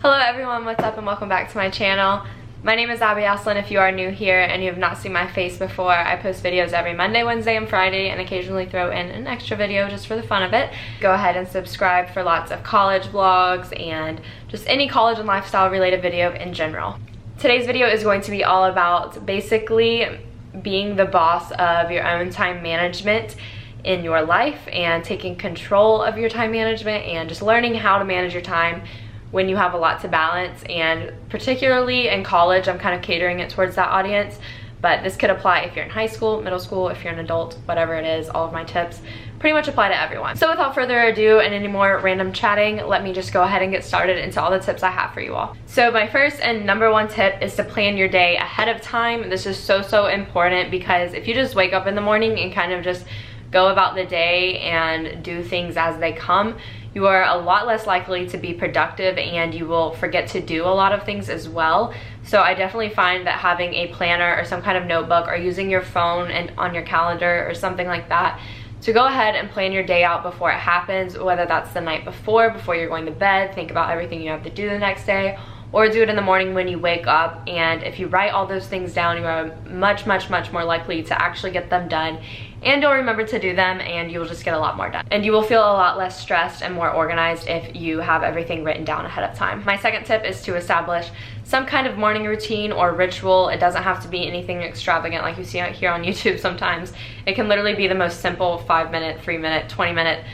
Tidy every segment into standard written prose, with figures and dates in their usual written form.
Hello everyone, what's up and welcome back to my channel. My name is Abby Aslin if you are new here and you have not seen my face before. I post videos every Monday, Wednesday, and Friday and occasionally throw in an extra video just for the fun of it. Go ahead and subscribe for lots of college vlogs and just any college and lifestyle related video in general. Today's video is going to be all about basically being the boss of your own time management in your life and taking control of your time management and just learning how to manage your time when you have a lot to balance. And particularly in college, I'm kind of catering it towards that audience, but this could apply if you're in high school, middle school, if you're an adult, whatever it is. All of my tips pretty much apply to everyone. So without further ado and any more random chatting, let me just go ahead and get started into all the tips I have for you all. So my first and number one tip is to plan your day ahead of time. This is so important because if you just wake up in the morning and kind of just go about the day and do things as they come, you are a lot less likely to be productive and you will forget to do a lot of things as well. So I definitely find that having a planner or some kind of notebook or using your phone and on your calendar or something like that to go ahead and plan your day out before it happens, whether that's the night before you're going to bed, think about everything you have to do the next day, or do it in the morning when you wake up. And if you write all those things down, you are much more likely to actually get them done, and you'll remember to do them and you'll just get a lot more done. And you will feel a lot less stressed and more organized if you have everything written down ahead of time. My second tip is to establish some kind of morning routine or ritual. It doesn't have to be anything extravagant like you see out here on YouTube sometimes. It can literally be the most simple 5-minute, 3-minute, 20-minute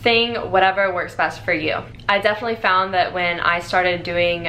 thing, whatever works best for you. I definitely found that when I started doing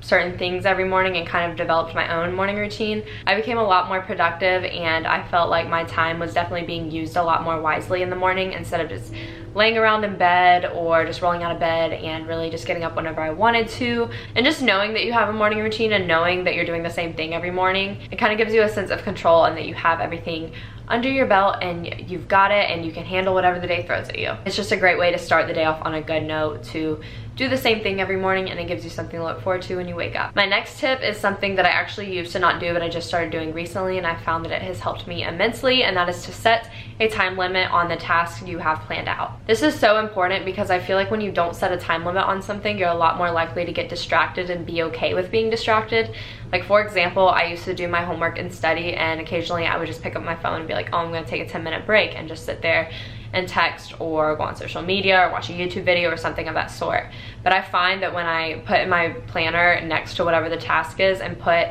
certain things every morning and kind of developed my own morning routine, I became a lot more productive and I felt like my time was definitely being used a lot more wisely in the morning instead of just laying around in bed or just rolling out of bed and really just getting up whenever I wanted to. And just knowing that you have a morning routine and knowing that you're doing the same thing every morning, it kind of gives you a sense of control and that you have everything under your belt and you've got it and you can handle whatever the day throws at you. It's just a great way to start the day off on a good note, to do the same thing every morning, and it gives you something to look forward to when you wake up. My next tip is something that I actually used to not do but I just started doing recently, and I found that it has helped me immensely, and that is to set a time limit on the tasks you have planned out. This is so important because I feel like when you don't set a time limit on something, you're a lot more likely to get distracted and be okay with being distracted. Like for example, I used to do my homework and study, and occasionally I would just pick up my phone and be like, oh, I'm gonna take a 10-minute break and just sit there and text or go on social media or watch a YouTube video or something of that sort. But I find that when I put in my planner next to whatever the task is and put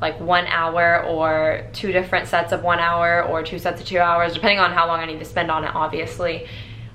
like 1 hour or 2 different sets of 1 hour or 2 sets of 2 hours, depending on how long I need to spend on it, obviously,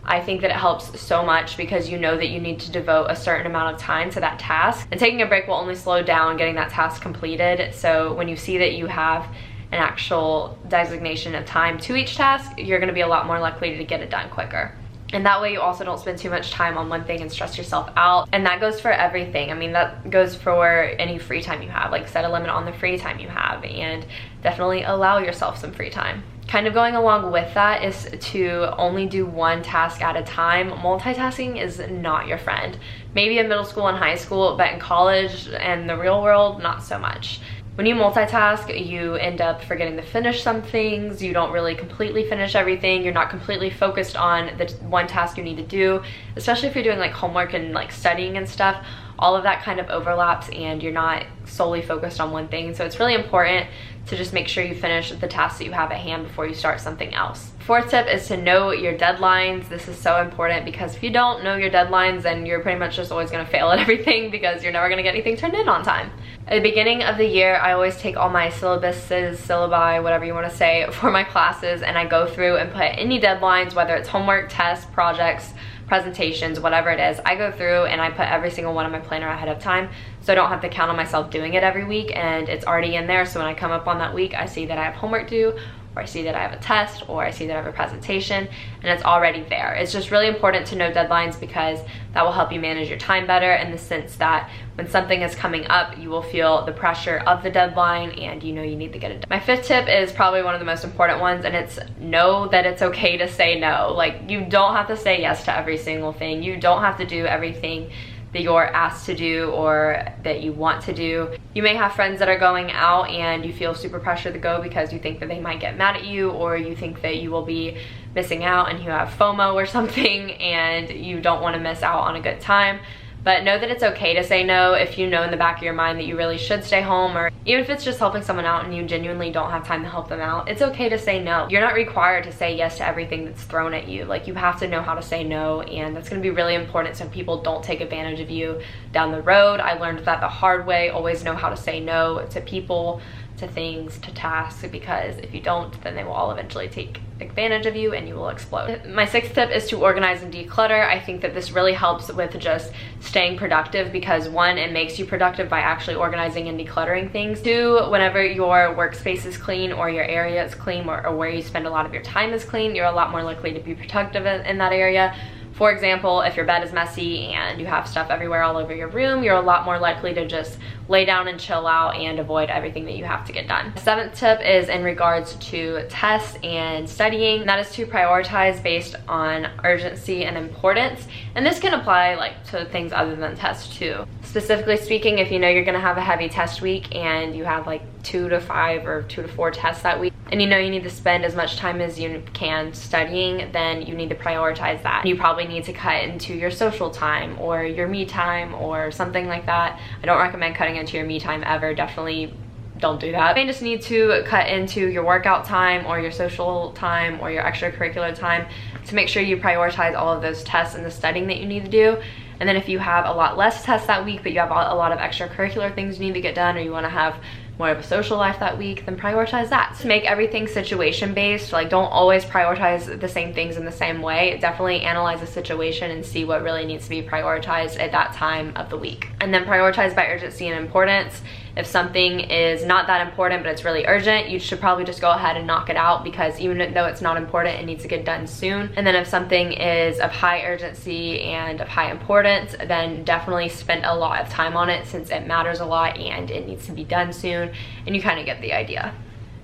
I think that it helps so much because you know that you need to devote a certain amount of time to that task, and taking a break will only slow down getting that task completed. So when you see that you have an actual designation of time to each task, you're going to be a lot more likely to get it done quicker. And that way you also don't spend too much time on one thing and stress yourself out. And that goes for everything. I mean, that goes for any free time you have. Like, set a limit on the free time you have and definitely allow yourself some free time. Kind of going along with that is to only do one task at a time. Multitasking is not your friend. Maybe in middle school and high school, but in college and the real world, not so much. When you multitask, you end up forgetting to finish some things. You don't really completely finish everything. You're not completely focused on the one task you need to do, especially if you're doing like homework and like studying and stuff. All of that kind of overlaps and you're not solely focused on one thing. So it's really important to just make sure you finish the tasks that you have at hand before you start something else. Fourth tip is to know your deadlines. This is so important because if you don't know your deadlines, then you're pretty much just always gonna fail at everything because you're never gonna get anything turned in on time. At the beginning of the year, I always take all my syllabi, whatever you wanna say, for my classes, and I go through and put any deadlines, whether it's homework, tests, projects, presentations, whatever it is. I go through and I put every single one on my planner ahead of time, so I don't have to count on myself doing it every week, and it's already in there. So when I come up on that week, I see that I have homework due, or I see that I have a test, or I see that I have a presentation, and it's already there. It's just really important to know deadlines because that will help you manage your time better, in the sense that when something is coming up, you will feel the pressure of the deadline and you know you need to get it done. My fifth tip is probably one of the most important ones, and it's know that it's okay to say no. Like, you don't have to say yes to every single thing. You don't have to do everything that you're asked to do or that you want to do. You may have friends that are going out and you feel super pressured to go because you think that they might get mad at you, or you think that you will be missing out and you have FOMO or something and you don't want to miss out on a good time. But know that it's okay to say no if you know in the back of your mind that you really should stay home, or even if it's just helping someone out and you genuinely don't have time to help them out, it's okay to say no. You're not required to say yes to everything that's thrown at you. Like, you have to know how to say no, and that's gonna be really important so people don't take advantage of you down the road. I learned that the hard way. Always know how to say no to people, to things, to tasks, because if you don't, then they will all eventually take advantage of you and you will explode. My 6th tip is to organize and declutter. I think that this really helps with just staying productive because 1, it makes you productive by actually organizing and decluttering things. 2, whenever your workspace is clean or your area is clean, or where you spend a lot of your time is clean, you're a lot more likely to be productive in that area. For example, if your bed is messy and you have stuff everywhere all over your room, you're a lot more likely to just lay down and chill out and avoid everything that you have to get done. The 7th tip is in regards to tests and studying. That is to prioritize based on urgency and importance. And this can apply like to things other than tests too. Specifically speaking, if you know you're gonna have a heavy test week and you have like 2 to 5 or 2 to 4 tests that week, and you know you need to spend as much time as you can studying, then you need to prioritize that. You probably need to cut into your social time or your me time or something like that. I don't recommend cutting into your me time ever. Definitely don't do that. You may just need to cut into your workout time or your social time or your extracurricular time to make sure you prioritize all of those tests and the studying that you need to do. And then if you have a lot less tests that week, but you have a lot of extracurricular things you need to get done, or you want to have more of a social life that week, then prioritize that. To make everything situation based, like don't always prioritize the same things in the same way. Definitely analyze the situation and see what really needs to be prioritized at that time of the week. And then prioritize by urgency and importance. If something is not that important but it's really urgent, you should probably just go ahead and knock it out, because even though it's not important, it needs to get done soon. And then if something is of high urgency and of high importance, then definitely spend a lot of time on it since it matters a lot and it needs to be done soon, and you kind of get the idea.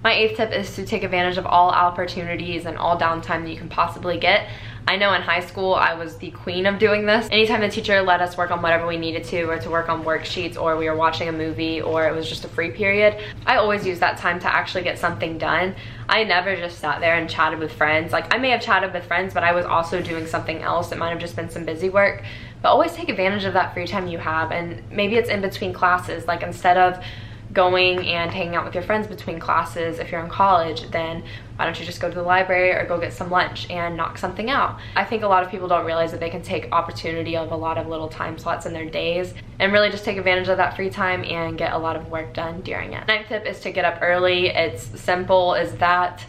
My 8th tip is to take advantage of all opportunities and all downtime that you can possibly get. I know in high school I was the queen of doing this. Anytime the teacher let us work on whatever we needed to, or to work on worksheets, or we were watching a movie, or it was just a free period, I always used that time to actually get something done. I never just sat there and chatted with friends. Like, I may have chatted with friends, but I was also doing something else. It might have just been some busy work. But always take advantage of that free time you have, and maybe it's in between classes. Like, instead of going and hanging out with your friends between classes, if you're in college, then why don't you just go to the library or go get some lunch and knock something out? I think a lot of people don't realize that they can take opportunity of a lot of little time slots in their days and really just take advantage of that free time and get a lot of work done during it. 9th tip is to get up early. It's simple as that.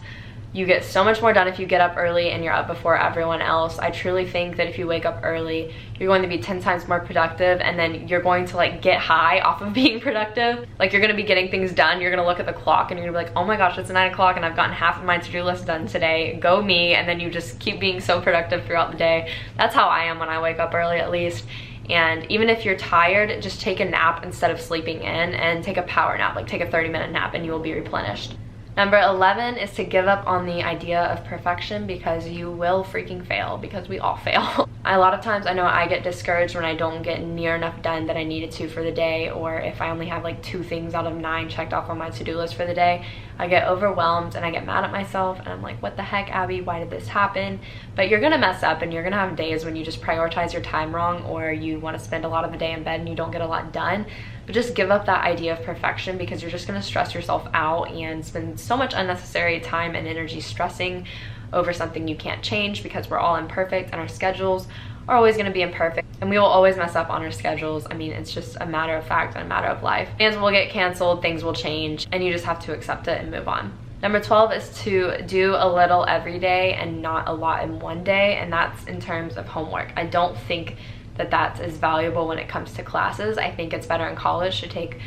You get so much more done if you get up early and you're up before everyone else. I truly think that if you wake up early, you're going to be 10 times more productive, and then you're going to like get high off of being productive. Like, you're gonna be getting things done. You're gonna look at the clock and you're gonna be like, oh my gosh, it's 9 o'clock and I've gotten half of my to-do list done today. Go me. And then you just keep being so productive throughout the day. That's how I am when I wake up early, at least. And even if you're tired, just take a nap instead of sleeping in, and take a power nap. Like, take a 30-minute nap and you will be replenished. Number 11 is to give up on the idea of perfection, because you will freaking fail, because we all fail. A lot of times I know I get discouraged when I don't get near enough done that I needed to for the day, or if I only have like 2 things out of 9 checked off on my to-do list for the day. I get overwhelmed and I get mad at myself, and I'm like, what the heck, Abby, why did this happen? But you're gonna mess up, and you're gonna have days when you just prioritize your time wrong, or you want to spend a lot of the day in bed and you don't get a lot done. But just give up that idea of perfection, because you're just gonna stress yourself out and spend so much unnecessary time and energy stressing over something you can't change, because we're all imperfect and our schedules are always gonna be imperfect, and we will always mess up on our schedules. I mean, it's just a matter of fact and a matter of life. Plans will get canceled, things will change, and you just have to accept it and move on. Number 12 is to do a little every day and not a lot in one day, and that's in terms of homework. I don't think that that's as valuable when it comes to classes. I think it's better in college to take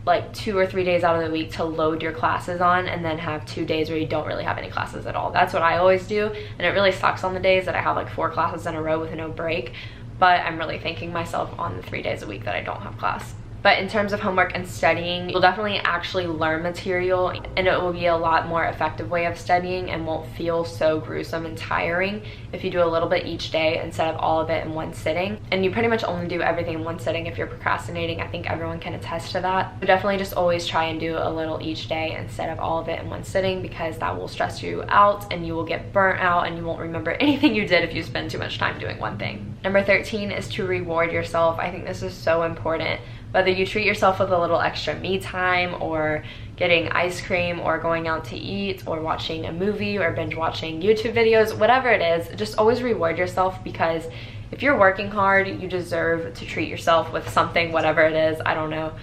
like 2 or 3 days out of the week to load your classes on, and then have 2 days where you don't really have any classes at all. That's what I always do, and it really sucks on the days that I have like 4 classes in a row with no break, but I'm really thanking myself on the 3 days a week that I don't have class. But in terms of homework and studying, you'll definitely actually learn material, and it will be a lot more effective way of studying and won't feel so gruesome and tiring if you do a little bit each day instead of all of it in one sitting. And you pretty much only do everything in one sitting if you're procrastinating. I think everyone can attest to that. So definitely just always try and do a little each day instead of all of it in one sitting, because that will stress you out and you will get burnt out and you won't remember anything you did if you spend too much time doing one thing. Number 13 is to reward yourself. I think this is so important. Whether you treat yourself with a little extra me time, or getting ice cream, or going out to eat, or watching a movie, or binge watching YouTube videos, whatever it is, just always reward yourself, because if you're working hard, you deserve to treat yourself with something, whatever it is. I don't know.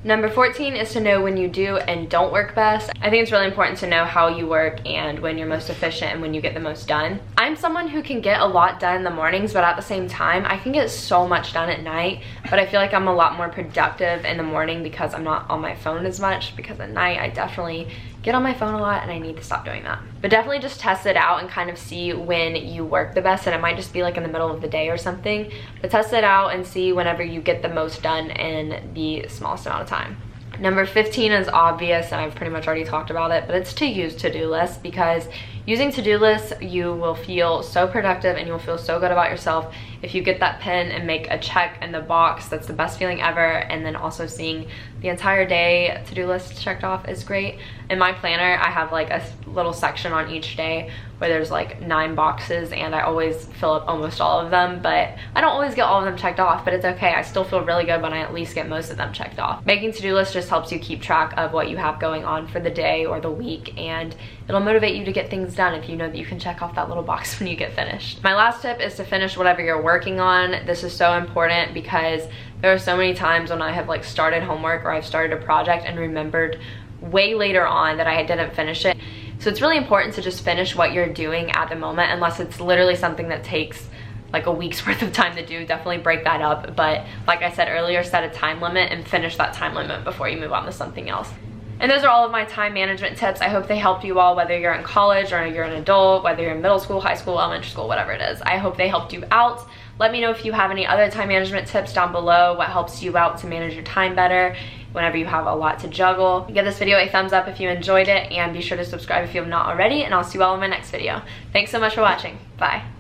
Number 14 is to know when you do and don't work best. I think it's really important to know how you work and when you're most efficient and when you get the most done. I'm someone who can get a lot done in the mornings, but at the same time, I can get so much done at night, but I feel like I'm a lot more productive in the morning because I'm not on my phone as much, because at night I definitely get on my phone a lot and I need to stop doing that. But definitely just test it out and kind of see when you work the best, and it might just be like in the middle of the day or something, but test it out and see whenever you get the most done in the smallest amount of time. Number 15 is obvious, and I've pretty much already talked about it, but it's to use to-do lists, because using to-do lists, you will feel so productive and you'll feel so good about yourself if you get that pen and make a check in the box. That's the best feeling ever. And then also seeing the entire day to-do list checked off is great. In my planner, I have like a little section on each day where there's like 9 boxes, and I always fill up almost all of them, but I don't always get all of them checked off, but it's okay. I still feel really good when I at least get most of them checked off. Making to-do lists just helps you keep track of what you have going on for the day or the week, and it'll motivate you to get things done if you know that you can check off that little box when you get finished. My last tip is to finish whatever you're working on. This is so important because there are so many times when I have like started homework or I've started a project and remembered way later on that I didn't finish it. So it's really important to just finish what you're doing at the moment, unless it's literally something that takes like a week's worth of time to do. Definitely break that up. But like I said earlier, set a time limit and finish that time limit before you move on to something else. And those are all of my time management tips. I hope they helped you all, whether you're in college or you're an adult, whether you're in middle school, high school, elementary school, whatever it is. I hope they helped you out. Let me know if you have any other time management tips down below, what helps you out to manage your time better whenever you have a lot to juggle. Give this video a thumbs up if you enjoyed it, and be sure to subscribe if you have not already, and I'll see you all in my next video. Thanks so much for watching. Bye.